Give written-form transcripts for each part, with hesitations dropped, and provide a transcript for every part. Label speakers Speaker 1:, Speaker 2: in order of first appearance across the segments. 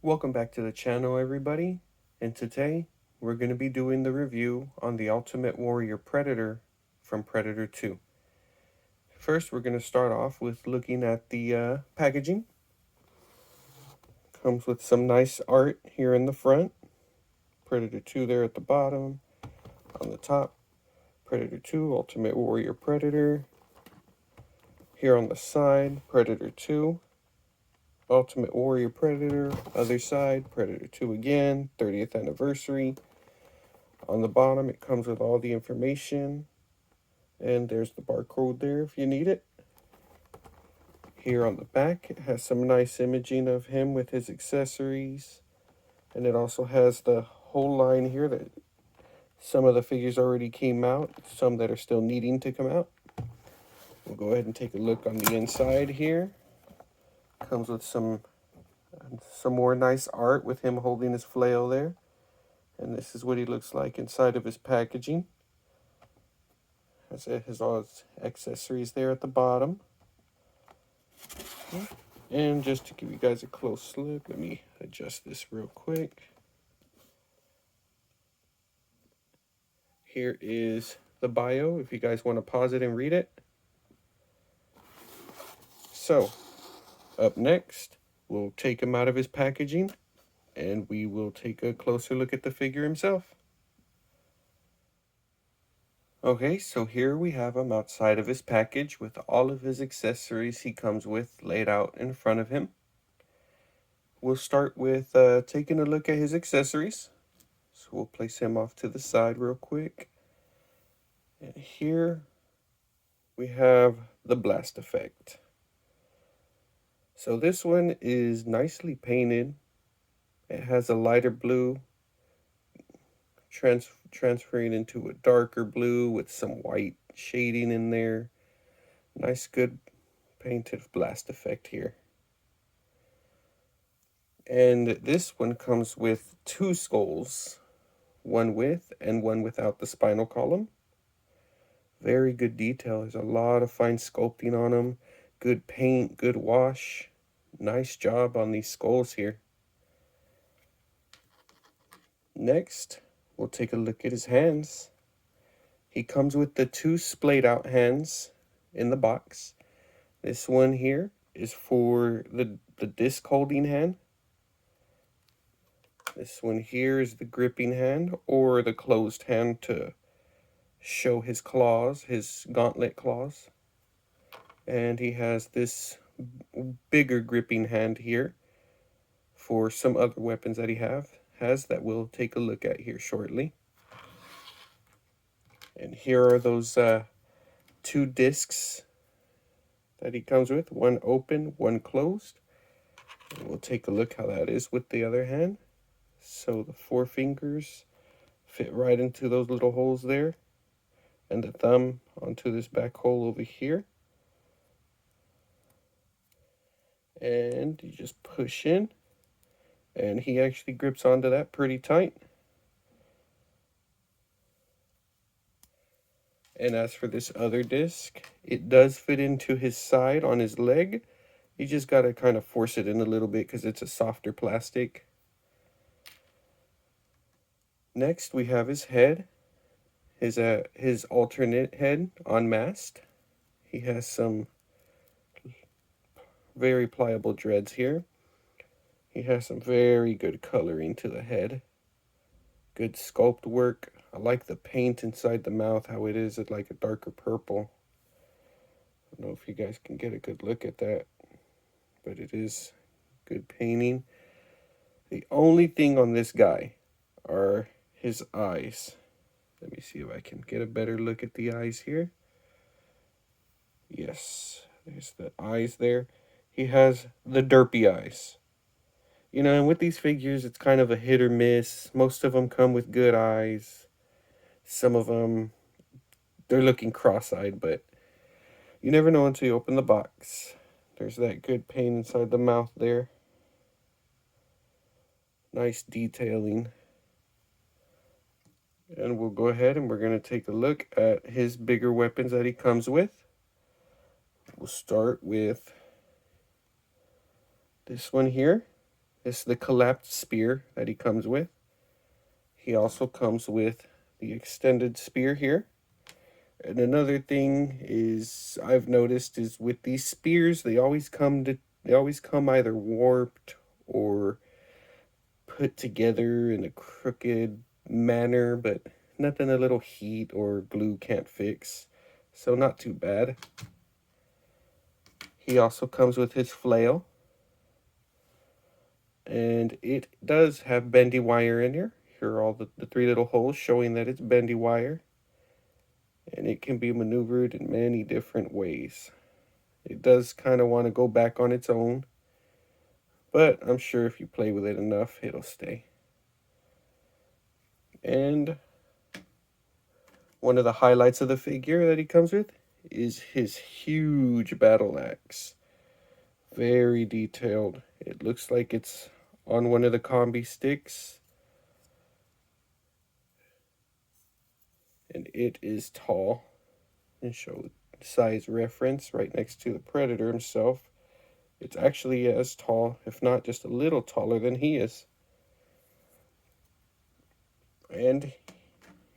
Speaker 1: Welcome back to the channel, everybody, and today we're going to be doing the review on the Ultimate Warrior Predator from Predator 2. First, we're going to start off with looking at the packaging. Comes with some nice art here in the front. Predator 2 there at the bottom. On the top, Predator 2 Ultimate Warrior Predator. Here on the side, Predator 2 Ultimate Warrior Predator. Other side, Predator 2 again, 30th anniversary. On the bottom, it comes with all the information, and there's the barcode there if you need it. Here on the back, it has some nice imaging of him with his accessories, and it also has the whole line here that some of the figures already came out, some that are still needing to come out. We'll go ahead and take a look on the inside here. Comes with some more nice art with him holding his flail there. And this is what he looks like inside of his packaging. It has all its accessories there at the bottom. And just to give you guys a close look, let me adjust this real quick. Here is the bio, if you guys want to pause it and read it. So, up next, we'll take him out of his packaging, and we will take a closer look at the figure himself. Okay, so here we have him outside of his package with all of his accessories he comes with laid out in front of him. We'll start with taking a look at his accessories. So we'll place him off to the side real quick. And here we have the blast effect. So this one is nicely painted. It has a lighter blue transferring into a darker blue with some white shading in there. Nice, good painted blast effect here. And this one comes with two skulls, one with and one without the spinal column. Very good detail. There's a lot of fine sculpting on them. Good paint, good wash. Nice job on these skulls here. Next, we'll take a look at his hands. He comes with the two splayed out hands in the box. This one here is for the disc holding hand. This one here is the gripping hand, or the closed hand to show his claws, his gauntlet claws. And he has this bigger gripping hand here for some other weapons that he has that we'll take a look at here shortly. And here are those two discs that he comes with, one open, one closed. And we'll take a look how that is with the other hand. So the four fingers fit right into those little holes there, and the thumb onto this back hole over here. And you just push in, and he actually grips onto that pretty tight. And as for this other disc, it does fit into his side on his leg. You just got to kind of force it in a little bit because it's a softer plastic. Next, we have his head, his alternate head unmasked. He has some very pliable dreads here. He has some very good coloring to the head. Good sculpt work. I like the paint inside the mouth, how it is like a darker purple. I don't know if you guys can get a good look at that, but it is good painting. The only thing on this guy are his eyes. Let me see if I can get a better look at the eyes here. Yes, there's the eyes there. He has the derpy eyes. You know, and with these figures, it's kind of a hit or miss. Most of them come with good eyes. Some of them, they're looking cross-eyed, but you never know until you open the box. There's that good paint inside the mouth there. Nice detailing. And we'll go ahead and we're going to take a look at his bigger weapons that he comes with. We'll start with this one here. This is the collapsed spear that he comes with. He also comes with the extended spear here. And another thing is I've noticed is with these spears, they always come either warped or put together in a crooked manner, but nothing a little heat or glue can't fix. So not too bad. He also comes with his flail. And it does have bendy wire in here. Here are all the three little holes showing that it's bendy wire. And it can be maneuvered in many different ways. It does kind of want to go back on its own, but I'm sure if you play with it enough, it'll stay. And one of the highlights of the figure that he comes with is his huge battle axe. Very detailed. It looks like it's on one of the combi sticks. And it is tall. And show size reference right next to the Predator himself. It's actually as tall, if not just a little taller than he is. And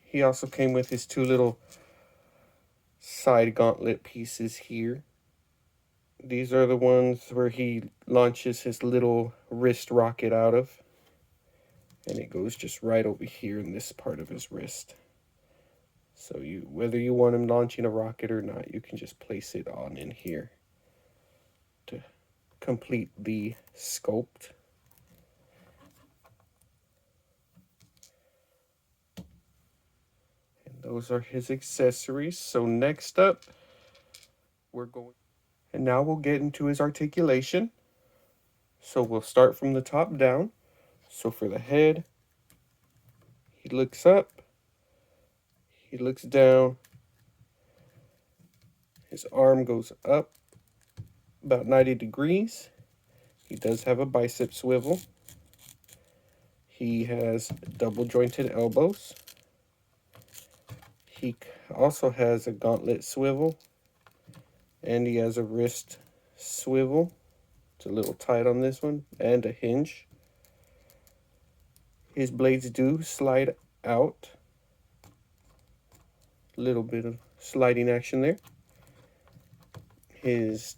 Speaker 1: he also came with his two little side gauntlet pieces here. These are the ones where he launches his little wrist rocket out of. And it goes just right over here in this part of his wrist. So whether you want him launching a rocket or not, you can just place it on in here to complete the sculpt. And those are his accessories. So next up, and now we'll get into his articulation. So we'll start from the top down. So for the head, he looks up, he looks down, his arm goes up about 90 degrees. He does have a bicep swivel. He has double jointed elbows. He also has a gauntlet swivel, and he has a wrist swivel. It's a little tight on this one, and a hinge. His blades do slide out. A little bit of sliding action there. His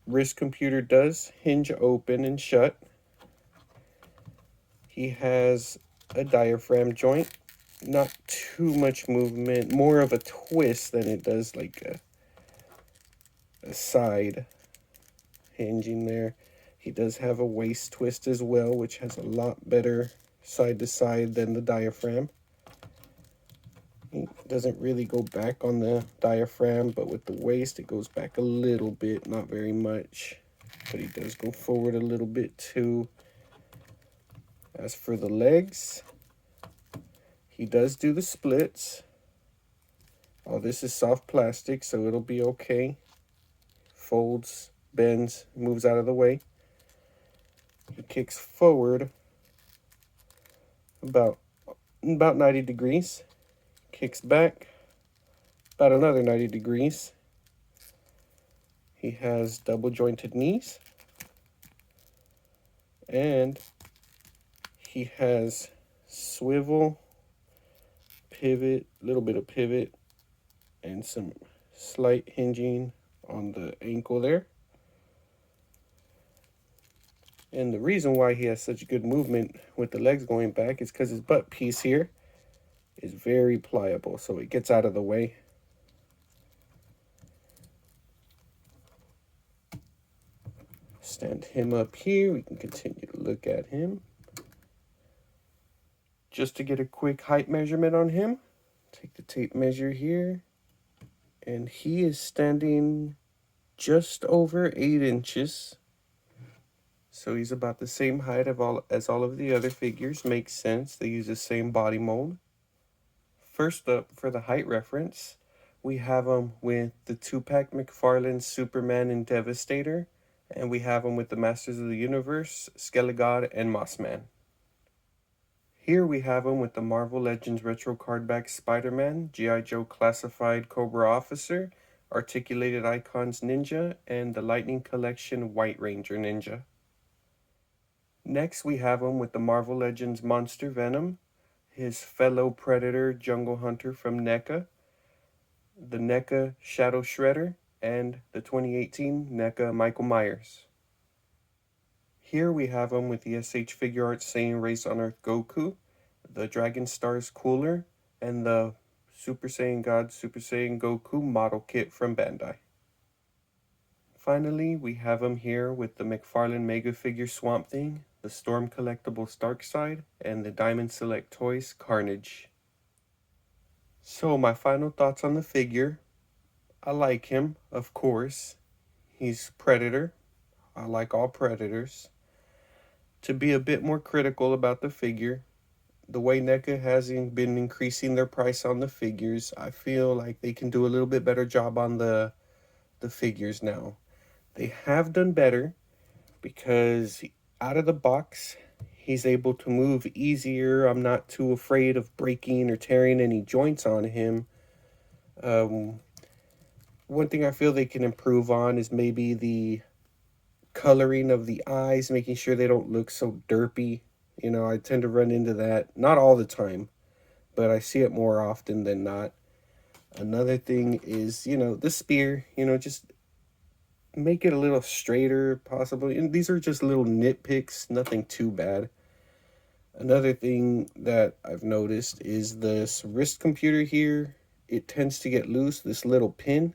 Speaker 1: wrist computer does hinge open and shut. He has a diaphragm joint. Not too much movement, more of a twist than it does like a side hinging there. He does have a waist twist as well, which has a lot better side to side than the diaphragm. He doesn't really go back on the diaphragm, but with the waist it goes back a little bit, not very much, but he does go forward a little bit too. As for the legs, he does do the splits. All this is soft plastic, so it'll be okay. Folds, bends, moves out of the way. He kicks forward about 90 degrees. Kicks back about another 90 degrees. He has double jointed knees. And he has swivel, pivot, little bit of pivot, and some slight hinging on the ankle there. And the reason why he has such good movement with the legs going back is because his butt piece here is very pliable, so it gets out of the way. Stand him up here. We can continue to look at him. Just to get a quick height measurement on him, take the tape measure here, and he is standing just over 8 inches. So he's about the same height as all of the other figures. Makes sense. They use the same body mold. First up, for the height reference, we have him with the 2-pack McFarlane Superman and Devastator, and we have him with the Masters of the Universe, Skelegod, and Mossman. Here we have him with the Marvel Legends Retro Cardback Spider-Man, G.I. Joe Classified Cobra Officer, Articulated Icons Ninja, and the Lightning Collection White Ranger Ninja. Next, we have him with the Marvel Legends Monster Venom, his fellow Predator Jungle Hunter from Neca, the Neca Shadow Shredder, and the 2018 Neca Michael Myers. Here we have him with the SH Figure Arts Saiyan Race on Earth Goku, the Dragon Stars Cooler, and the Super Saiyan God Super Saiyan Goku model kit from Bandai. Finally, we have him here with the McFarlane Mega Figure Swamp Thing, the Storm Collectibles Darkside, and the Diamond Select Toys Carnage. So my final thoughts on the figure. I like him, of course. He's Predator. I like all Predators. To be a bit more critical about the figure, the way NECA has been increasing their price on the figures, I feel like they can do a little bit better job on the figures now. They have done better because out of the box, he's able to move easier. I'm not too afraid of breaking or tearing any joints on him. One thing I feel they can improve on is maybe the coloring of the eyes, making sure they don't look so derpy. You know, I tend to run into that. Not all the time, but I see it more often than not. Another thing is, you know, the spear, you know, just make it a little straighter, possibly. And these are just little nitpicks, nothing too bad. Another thing that I've noticed is this wrist computer here. It tends to get loose, this little pin,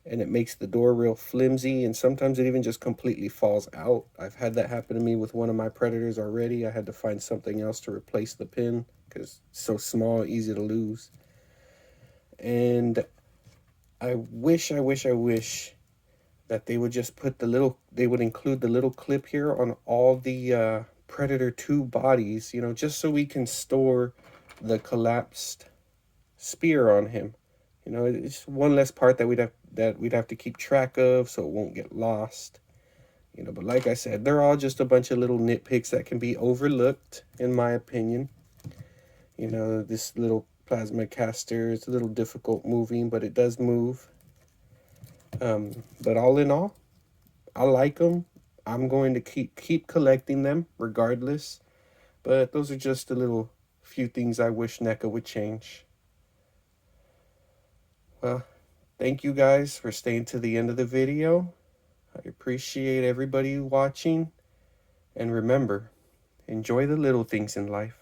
Speaker 1: and it makes the door real flimsy, and sometimes it even just completely falls out. I've had that happen to me with one of my Predators already. I had to find something else to replace the pin because it's so small, easy to lose. And I wish that they would just put they would include the little clip here on all the Predator 2 bodies, you know, just so we can store the collapsed spear on him. You know, it's one less part that we'd have to keep track of, so it won't get lost. You know, but like I said, they're all just a bunch of little nitpicks that can be overlooked, in my opinion. You know, this little plasma caster is a little difficult moving, but it does move. But all in all, I like them. I'm going to keep collecting them regardless. But those are just a little few things I wish NECA would change. Well, thank you guys for staying to the end of the video. I appreciate everybody watching. And remember, enjoy the little things in life.